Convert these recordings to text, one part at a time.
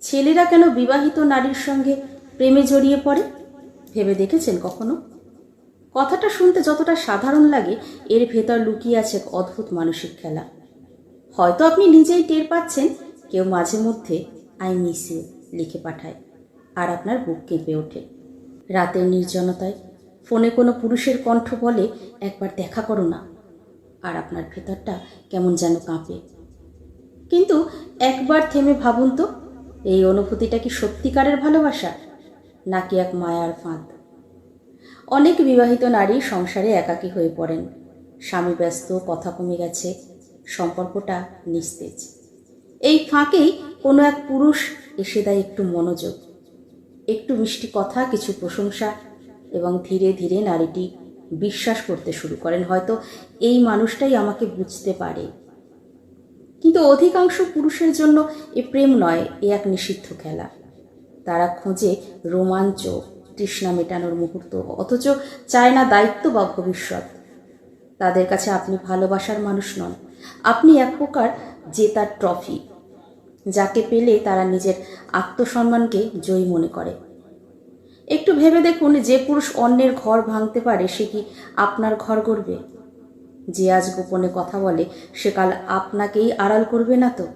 ছেলেরা কেন বিবাহিত নারীর সঙ্গে প্রেমে জড়িয়ে পড়ে ভেবে দেখেছেন কখনো? কথাটা শুনতে যতটা সাধারণ লাগে, এর ভেতর লুকিয়ে আছে এক অদ্ভুত মানসিক খেলা। হয়তো আপনি নিজেই টের পাচ্ছেন, কেউ মাঝে মধ্যে আই মিস ইউ লিখে পাঠায়, আর আপনার বুক কেঁপে ওঠে। রাতের নির্জনতায় ফোনে কোনো পুরুষের কণ্ঠ বলে, একবার দেখা করো না, আর আপনার ভেতরটা কেমন যেন কাঁপে। কিন্তু একবার থেমে ভাবুন তো, এই অনুভূতিটা কি সত্যিকারের ভালোবাসা, নাকি এক মায়ার ফাঁদ? অনেক বিবাহিত নারী সংসারে একাকী হয়ে পড়েন। স্বামী ব্যস্ত, কথা কমে গেছে, সম্পর্কটা নিস্তেজ। এই ফাঁকেই কোনো এক পুরুষ এসে দেয় একটু মনোযোগ, একটু মিষ্টি কথা, কিছু প্রশংসা, এবং ধীরে ধীরে নারীটি বিশ্বাস করতে শুরু করেন, হয়তো এই মানুষটাই আমাকে বুঝতে পারে। কিন্তু অধিকাংশ পুরুষের জন্য এ প্রেম নয়, এ এক নিষিদ্ধ খেলা। তারা খোঁজে রোমাঞ্চ, তৃষ্ণা মেটানোর মুহূর্ত, অথচ চায় না দায়িত্ব বা ভবিষ্যৎ। তাদের কাছে আপনি ভালোবাসার মানুষ নন, আপনি এক প্রকার জেতার ট্রফি, যাকে পেলে তারা নিজের আত্মসম্মানকে জয়ী মনে করে। একটু ভেবে দেখুন, যে পুরুষ অন্যের ঘর ভাঙতে পারে, সে কি আপনার ঘর গড়বে? যে আজ গোপনে কথা বলে, সে কাল আপনাকেই আড়াল করবে না তো?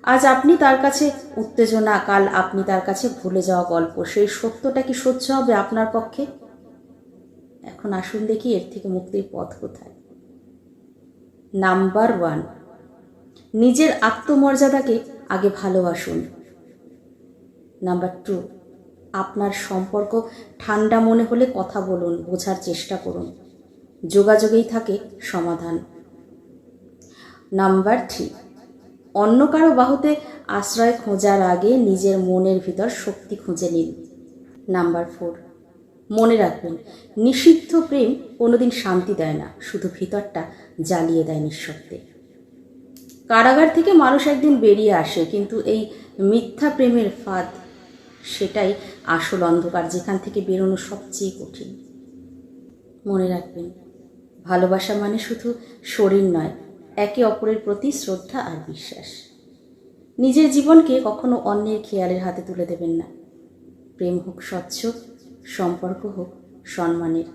আজ আপনি তার কাছে উত্তেজনা, কাল আপনি তার কাছে ভুলে যাওয়া গল্প, সেই সত্যটা কি সহ্য হবে আপনার পক্ষে? এখন আসুন দেখি এর থেকে মুক্তির পথ কোথায়। নাম্বার 1, নিজের আত্মমর্যাদাকে আগে ভালোবাসুন। নাম্বার 2, আপনার সম্পর্ক ঠান্ডা মনে হলে কথা বলুন, বোঝার চেষ্টা করুন, যোগাযোগেই থাকে সমাধান। নাম্বার 3, অন্য কারো বাহুতে আশ্রয় খোঁজার আগে নিজের মনের ভিতর শক্তি খুঁজে নিন। নাম্বার 4, মনে রাখবেন, নিষিদ্ধ প্রেম কোনোদিন শান্তি দেয় না, শুধু ভিতরটা জ্বালিয়ে দেয় নিঃশব্দে। কারাগার থেকে মানুষ একদিন বেরিয়ে আসে, কিন্তু এই মিথ্যা প্রেমের ফাঁদ, সেটাই আসল অন্ধকার, যেখান থেকে বেরোনো সবচেয়ে কঠিন। মনে রাখবেন, ভালোবাসা মানে শুধু শরীর নয়, একে অপরের প্রতি শ্রদ্ধা আর বিশ্বাস। নিজের জীবনকে কখনো অন্যের খেয়ালের হাতে তুলে দেবেন না। প্রেম হোক স্বচ্ছ, সম্পর্ক হোক সম্মানের।